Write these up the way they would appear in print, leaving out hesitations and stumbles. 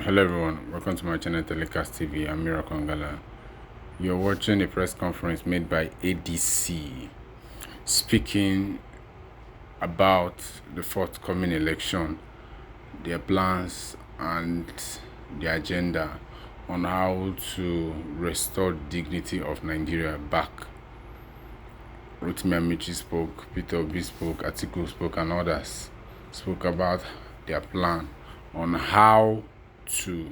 Hello everyone, welcome to my channel Telecast-tv. I'm Mark and Buba. You're watching a press conference made by ADC speaking about the forthcoming election, their plans and the agenda on how to restore dignity of Nigeria back. Rotimi Amaechi spoke, Peter Obi spoke, Atiku spoke and others spoke about their plan on how to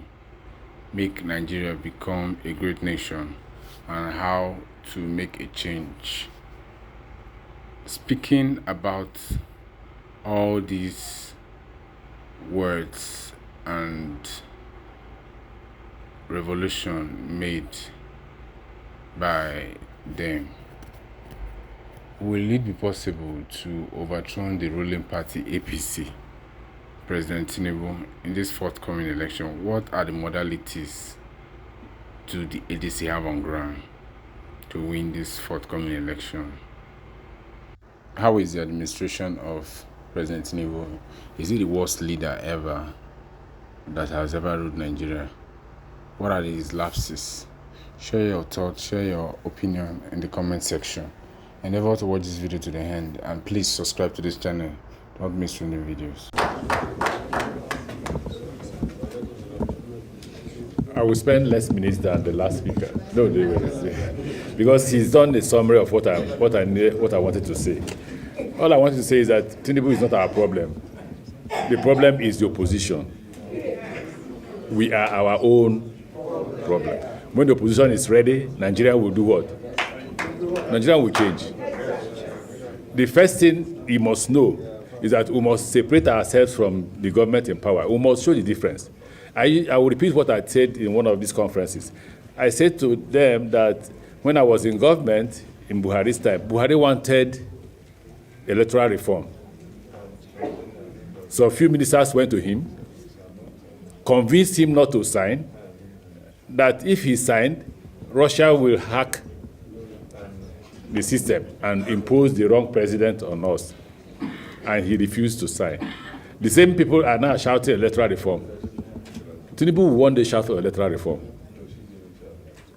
make Nigeria become a great nation and how to make a change. Speaking about all these words and revolution made by them, will it be possible to overthrow the ruling party APC, President Tinubu, in this forthcoming election? What are the modalities do the ADC have on ground to win this forthcoming election? How is the administration of President Tinubu? Is he the worst leader ever that has ever ruled Nigeria? What are his lapses? Share your thoughts, share your opinion in the comment section. Endeavor to watch this video to the end, and please subscribe to this channel. Don't miss new videos. I will spend less minutes than the last speaker. No, because he's done a summary of what I wanted to say. All I wanted to say is that Tinubu is not our problem. The problem is the opposition. We are our own problem. When the opposition is ready, Nigeria will do what? Nigeria will change. The first thing we must know is that we must separate ourselves from the government in power. We must show the difference. I will repeat what I said in one of these conferences. I said to them that when I was in government in Buhari's time, Buhari wanted electoral reform. So a few ministers went to him, convinced him not to sign, that if he signed, Russia will hack the system and impose the wrong president on us. And he refused to sign. The same people are now shouting electoral reform. Tinubu will one day shout for electoral reform.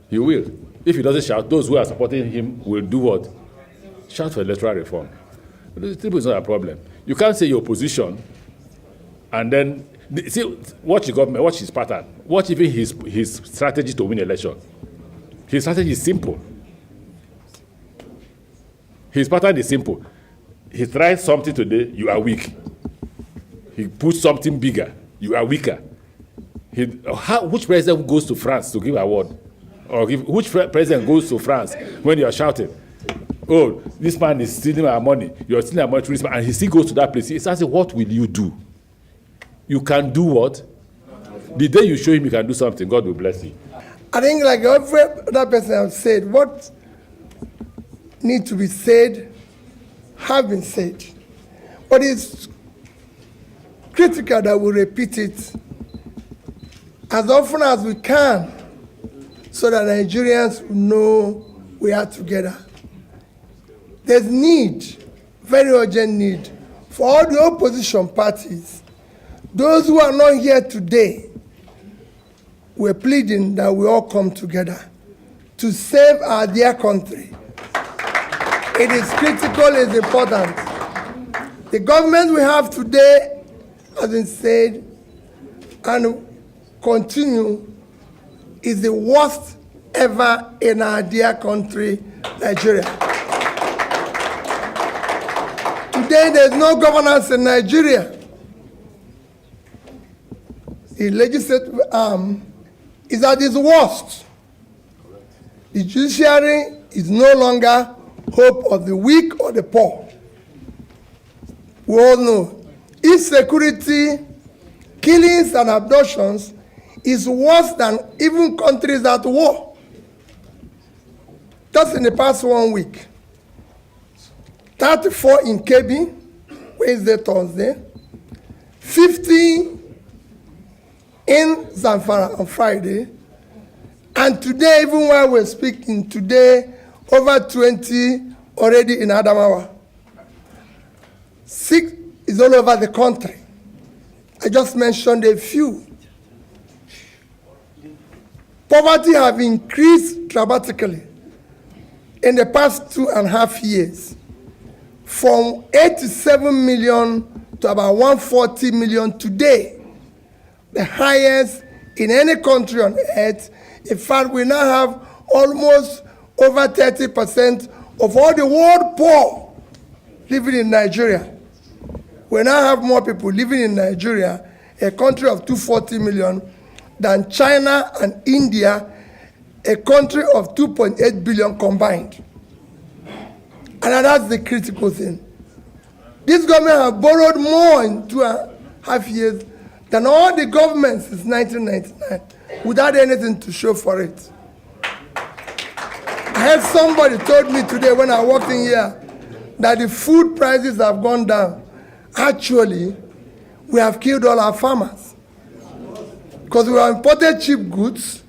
He will. If he doesn't shout, those who are supporting him will do what? Shout for electoral reform. Tinubu is not a problem. You can't say your position and then see, watch the government, watch his pattern, watch even his strategy to win election. His strategy is simple. His pattern is simple. He tries something today, you are weak. He puts something bigger, you are weaker. Which president goes to France to give award? Or which president goes to France when you are shouting, oh, this man is stealing our money, you are stealing our money, and he still goes to that place? He's asking, what will you do? You can do what? The day you show him you can do something, God will bless you. I think like every other person has said, what needs to be said have been said. But it's critical that we repeat it as often as we can so that Nigerians will know we are together. There's need, very urgent need, for all the opposition parties. Those who are not here today, we're pleading that we all come together to save our dear country. It is critical, it's important. The government we have today has been said and continue is the worst ever in our dear country, Nigeria. Today there's no governance in Nigeria. The legislative arm is at its worst. The judiciary is no longer hope of the weak or the poor. We all know insecurity, killings and abductions is worse than even countries at war. Just in the past 1 week, 34 in Kebbi, Wednesday, Thursday, 50 in Zamfara on Friday, and today, even while we're speaking today, over 20 already in Adamawa. 6 is all over the country. I just mentioned a few. Poverty have increased dramatically in the past 2.5 years, from 87 million to about 140 million today, the highest in any country on earth. In fact, we now have almost over 30% of all the world poor living in Nigeria. We now have more people living in Nigeria, a country of 240 million, than China and India, a country of 2.8 billion combined. And that's the critical thing. This government have borrowed more in 2.5 years than all the governments since 1999, without anything to show for it. I heard somebody told me today when I walked in here that the food prices have gone down. Actually, we have killed all our farmers, because we have imported cheap goods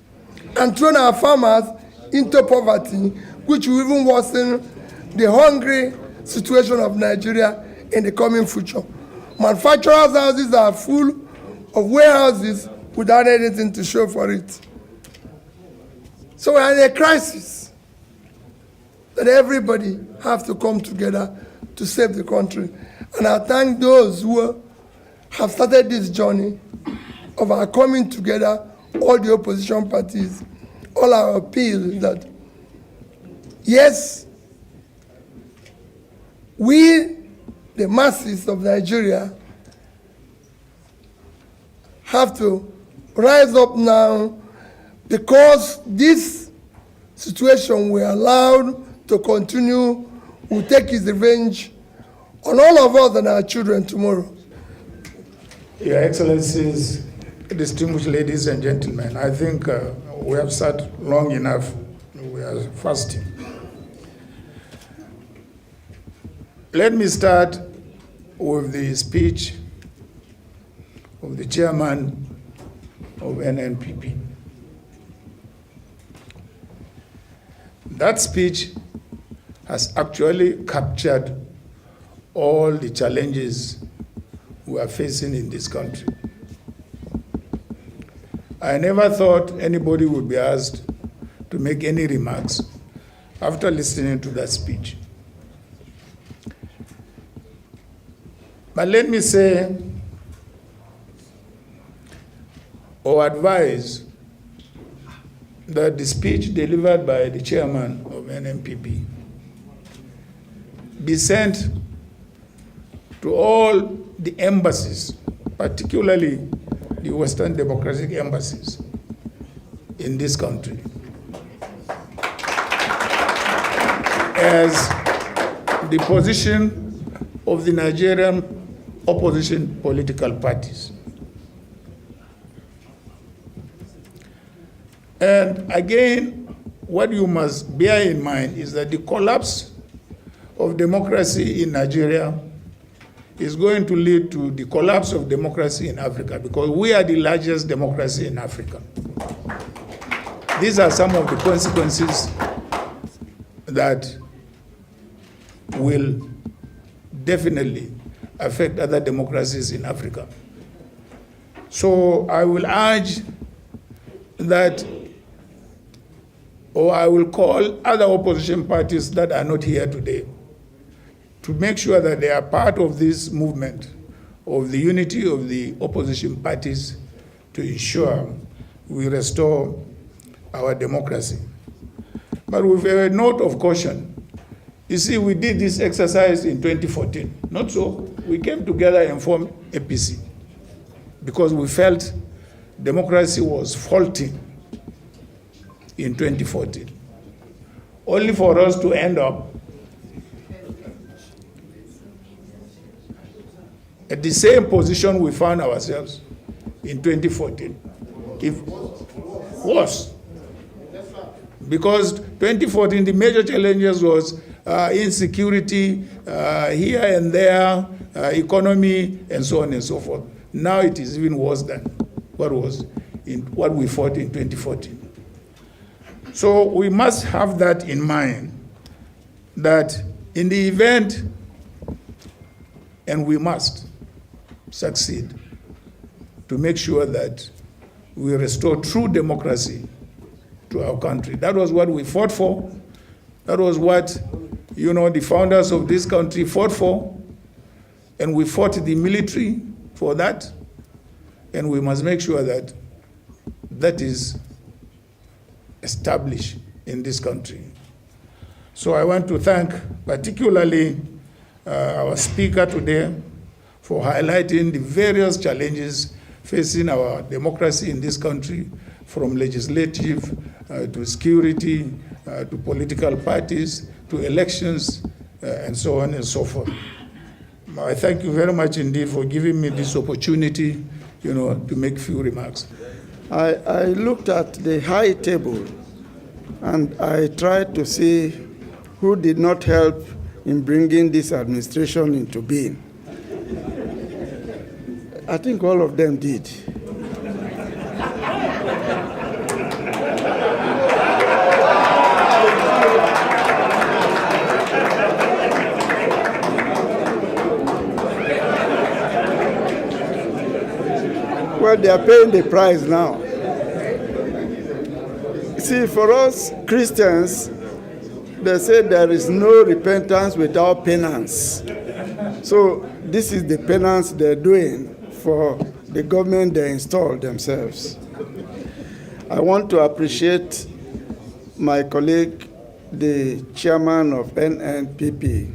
and thrown our farmers into poverty, which will even worsen the hungry situation of Nigeria in the coming future. Manufacturers' houses are full of warehouses without anything to show for it. So we're in a crisis that everybody has to come together to save the country. And I thank those who have started this journey of our coming together, all the opposition parties. All our appeal is that, yes, we, the masses of Nigeria, have to rise up now, because this situation we are allowed to continue will take its revenge on all of us and our children tomorrow. Your Excellencies, distinguished ladies and gentlemen, I think we have sat long enough. We are fasting. Let me start with the speech of the chairman of NNPP. That speech has actually captured all the challenges we are facing in this country. I never thought anybody would be asked to make any remarks after listening to that speech. But let me say or advise that the speech delivered by the chairman of NNPP be sent to all the embassies, particularly the Western democratic embassies in this country, as the position of the Nigerian opposition political parties. And again, what you must bear in mind is that the collapse of democracy in Nigeria is going to lead to the collapse of democracy in Africa, because we are the largest democracy in Africa. These are some of the consequences that will definitely affect other democracies in Africa. So I will urge that, or I will call other opposition parties that are not here today to make sure that they are part of this movement of the unity of the opposition parties to ensure we restore our democracy. But with a note of caution, you see, we did this exercise in 2014. Not so. We came together and formed APC because we felt democracy was faulty in 2014. Only for us to end up at the same position we found ourselves in 2014. If worse. Because 2014, the major challenges was insecurity here and there, economy, and so on and so forth. Now it is even worse than what we fought in 2014. So we must have that in mind, that in the event, and we must succeed to make sure that we restore true democracy to our country. That was what we fought for. That was what, the founders of this country fought for. And we fought the military for that. And we must make sure that that is established in this country. So I want to thank particularly our speaker today for highlighting the various challenges facing our democracy in this country, from legislative to security to political parties to elections and so on and so forth. I thank you very much indeed for giving me this opportunity, to make a few remarks. I looked at the high table and I tried to see who did not help in bringing this administration into being. I think all of them did. Well, they are paying the price now. See, for us Christians, they say there is no repentance without penance. So this is the penance they're doing for the government they installed themselves. I want to appreciate my colleague, the chairman of NNPP,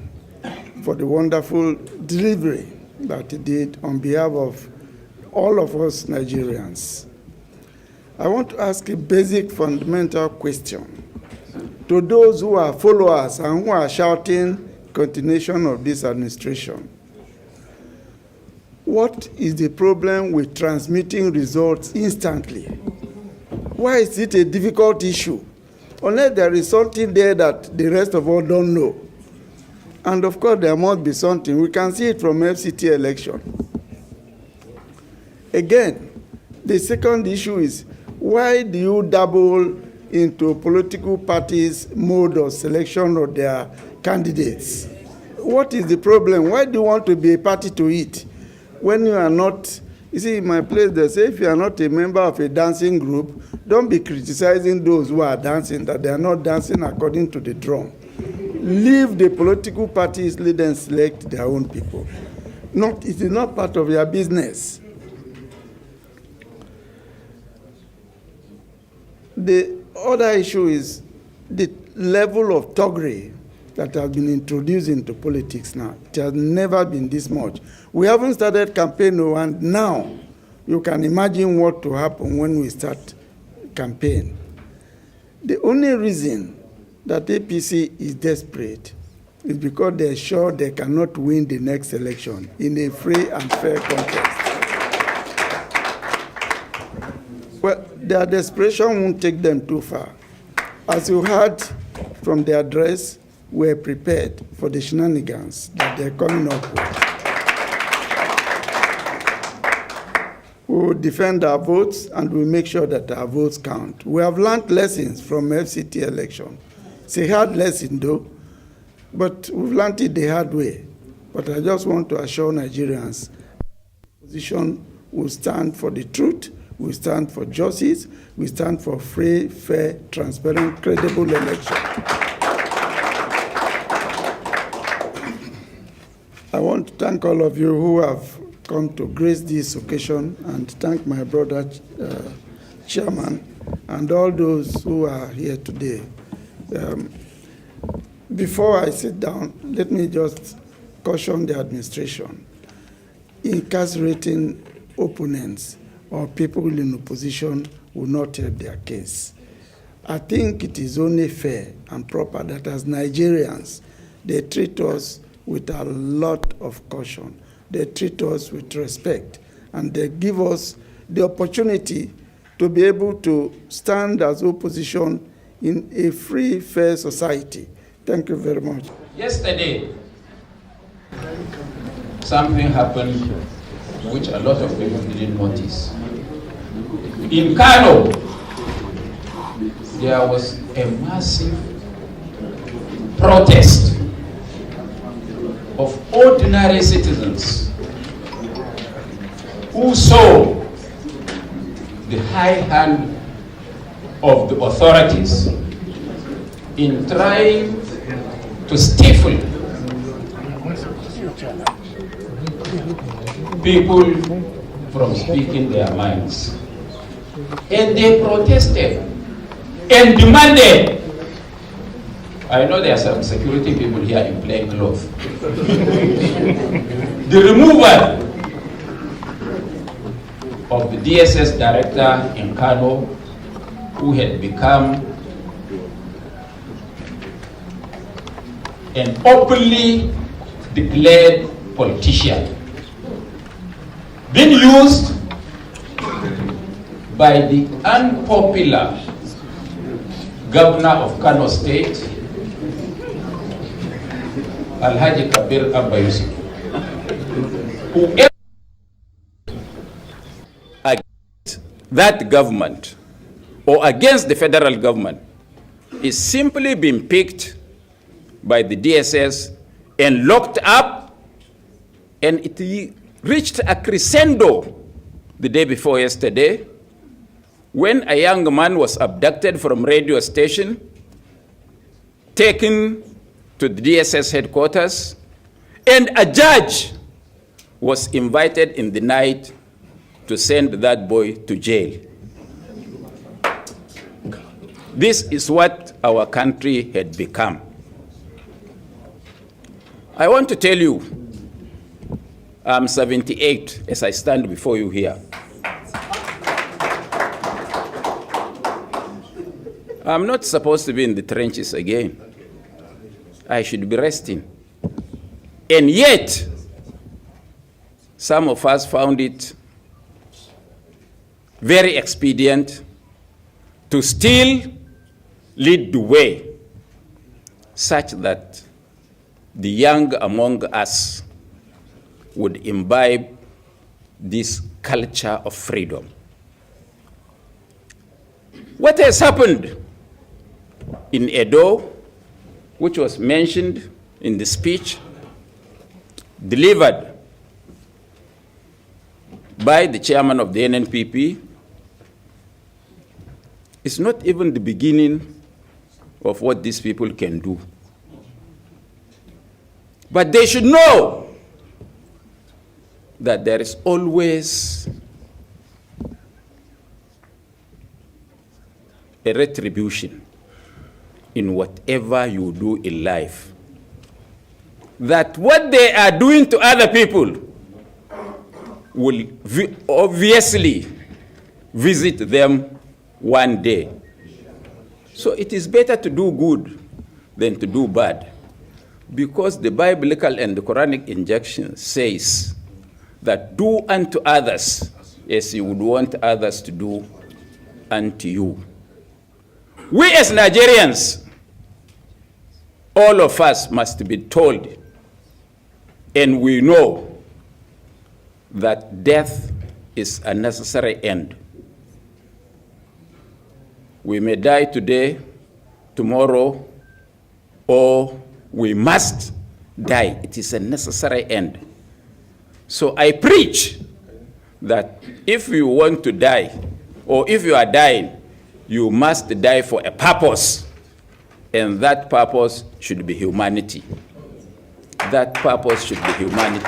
for the wonderful delivery that he did on behalf of all of us Nigerians. I want to ask a basic fundamental question to those who are followers and who are shouting continuation of this administration. What is the problem with transmitting results instantly? Why is it a difficult issue? Unless there is something there that the rest of us don't know. And of course, there must be something. We can see it from FCT election. Again, the second issue is, why do you dabble into political parties' mode of selection of their candidates? What is the problem? Why do you want to be a party to it when you are not? You see, in my place, they say if you are not a member of a dancing group, don't be criticizing those who are dancing, that they are not dancing according to the drum. Leave the political parties, let them select their own people. It is not part of your business. The other issue is the level of thuggery that has been introduced into politics now. It has never been this much. We haven't started campaign, and now you can imagine what will happen when we start campaign. The only reason that APC is desperate is because they're sure they cannot win the next election in a free and fair contest. Well, their desperation won't take them too far. As you heard from the address, we're prepared for the shenanigans that they're coming up with. We will defend our votes and we'll make sure that our votes count. We have learned lessons from FCT election. It's a hard lesson though, but we've learned it the hard way. But I just want to assure Nigerians, the position will stand for the truth, we stand for justice, we stand for free, fair, transparent, credible election. I want to thank all of you who have come to grace this occasion and thank my brother chairman and all those who are here today. Before I sit down, let me just caution the administration. Incarcerating opponents or people in opposition will not help their case. I think it is only fair and proper that as Nigerians, they treat us with a lot of caution. They treat us with respect, and they give us the opportunity to be able to stand as opposition in a free, fair society. Thank you very much. Yesterday, something happened which a lot of people didn't notice. In Kano, there was a massive protest of ordinary citizens who saw the high hand of the authorities in trying to stifle people from speaking their minds. And they protested and demanded. I know there are some security people here in plain clothes. The removal of the DSS director in Kano, who had become an openly declared politician, being used by the unpopular governor of Kano State, Alhaji Kabir Abba Yusuf, whoever against that government or against the federal government is simply being picked by the DSS and locked up, and it reached a crescendo the day before yesterday when a young man was abducted from radio station, taken to the DSS headquarters, and a judge was invited in the night to send that boy to jail. This is what our country had become. I want to tell you, I'm 78 as I stand before you here. I'm not supposed to be in the trenches again. I should be resting. And yet, some of us found it very expedient to still lead the way such that the young among us would imbibe this culture of freedom. What has happened in Edo, which was mentioned in the speech delivered by the chairman of the NNPP, is not even the beginning of what these people can do. But they should know that there is always a retribution in whatever you do in life. That what they are doing to other people will obviously visit them one day. So it is better to do good than to do bad, because the biblical and the Quranic injunction says that do unto others as you would want others to do unto you. We as Nigerians, all of us must be told, and we know that death is a necessary end. We may die today, tomorrow, or we must die. It is a necessary end. So I preach that if you want to die, or if you are dying, you must die for a purpose, and that purpose should be humanity. That purpose should be humanity.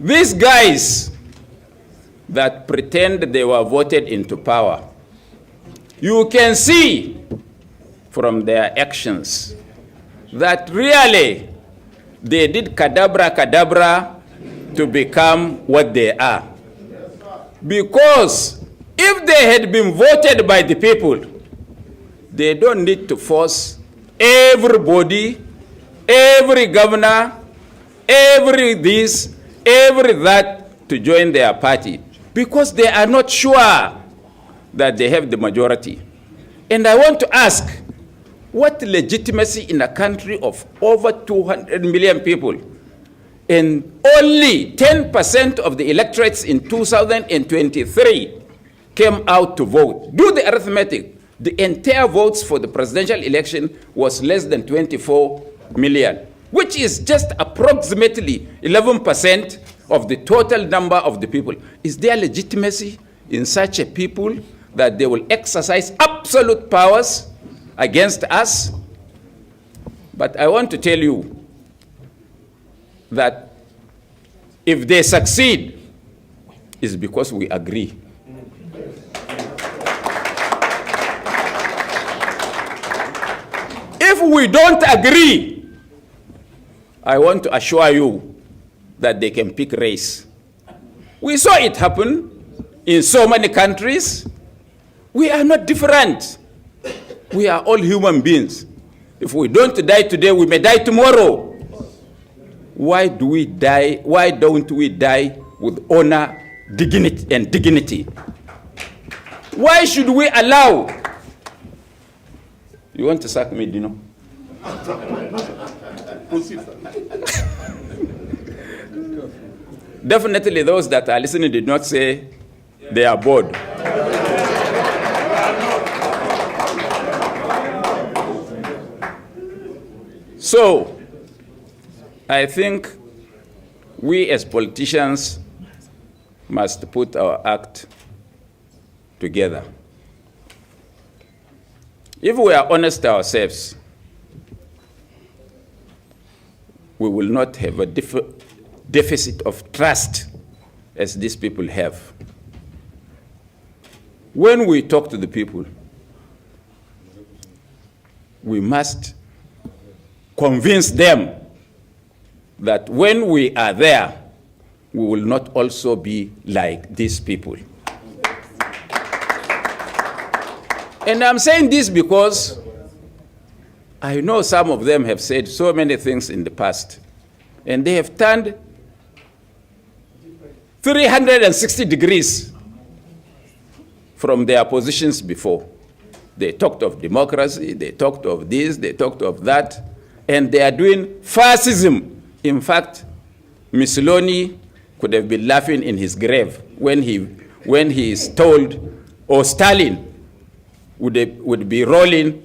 These guys that pretend they were voted into power, you can see from their actions that really they did kadabra to become what they are. Because if they had been voted by the people, they don't need to force everybody, every governor, every this, every that to join their party, because they are not sure that they have the majority. And I want to ask, what legitimacy in a country of over 200 million people, and only 10% of the electorates in 2023 came out to vote? Do the arithmetic. The entire votes for the presidential election was less than 24 million, which is just approximately 11% of the total number of the people. Is there legitimacy in such a people that they will exercise absolute powers against us. But I want to tell you that if they succeed, it's because we agree. If we don't agree, I want to assure you that they can pick race. We saw it happen in so many countries. We are not different. We are all human beings. If we don't die today, we may die tomorrow. Why do we die? Why don't we die with honor, dignity, and dignity? Why should we allow? You want to sack me, Dino? Definitely those that are listening did not say they are bored. So, I think we as politicians must put our act together. If we are honest ourselves, we will not have a deficit of trust as these people have. When we talk to the people, we must convince them that when we are there, we will not also be like these people. And I'm saying this because I know some of them have said so many things in the past, and they have turned 360 degrees from their positions before. They talked of democracy, they talked of this, they talked of that, and they are doing fascism. In fact, Mussolini could have been laughing in his grave when he is told, or Stalin would be rolling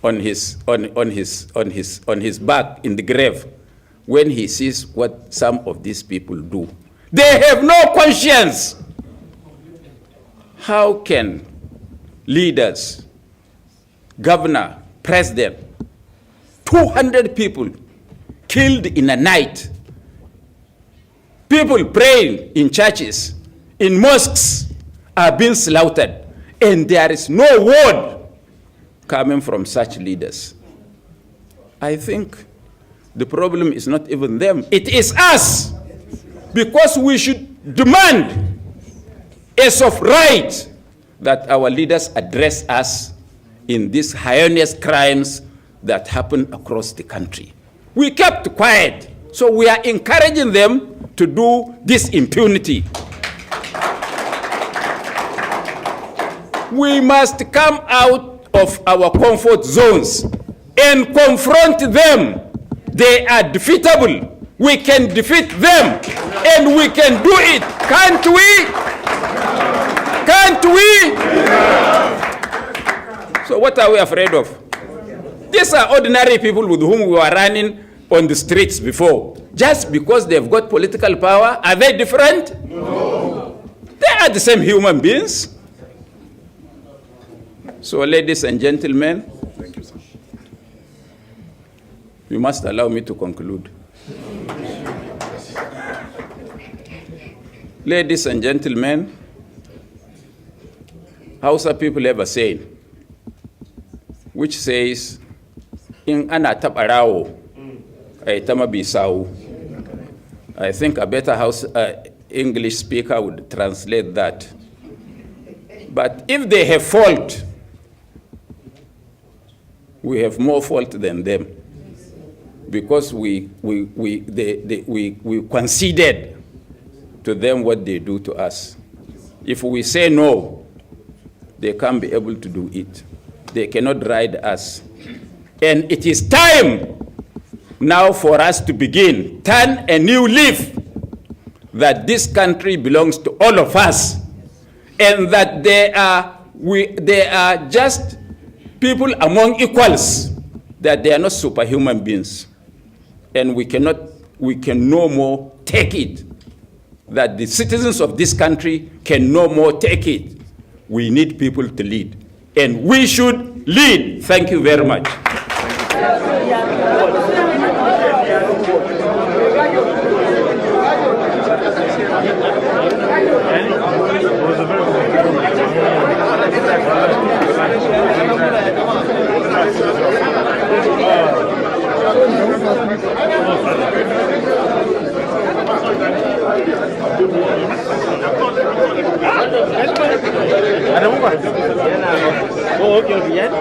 on his back in the grave when he sees what some of these people do. They have no conscience. How can leaders, governor, president, 200 people killed in a night, people praying in churches, in mosques are being slaughtered, and there is no word coming from such leaders? I think the problem is not even them, it is us, because we should demand as of right that our leaders address us in these heinous crimes that happen across the country. We kept quiet, so we are encouraging them to do this impunity. We must come out of our comfort zones and confront them. They are defeatable. We can defeat them, and we can do it. Can't we? Can't we? So what are we afraid of? These are ordinary people with whom we were running on the streets before. Just because they've got political power, are they different? No. They are the same human beings. So, ladies and gentlemen, thank you, sir. You must allow me to conclude. Ladies and gentlemen, Hausa people have a saying which says, "In ana tabarawo, ay tama bisau." I think a better English speaker would translate that. But if they have fault, we have more fault than them, because we conceded to them what they do to us. If we say no, they can't be able to do it. They cannot ride us. And it is time now for us to begin, turn a new leaf, that this country belongs to all of us, and that they are just people among equals, that they are not superhuman beings. And we can no more take it that the citizens of this country can no more take it. We need people to lead, and we should lead. Thank you very much. Oh, okay, bien.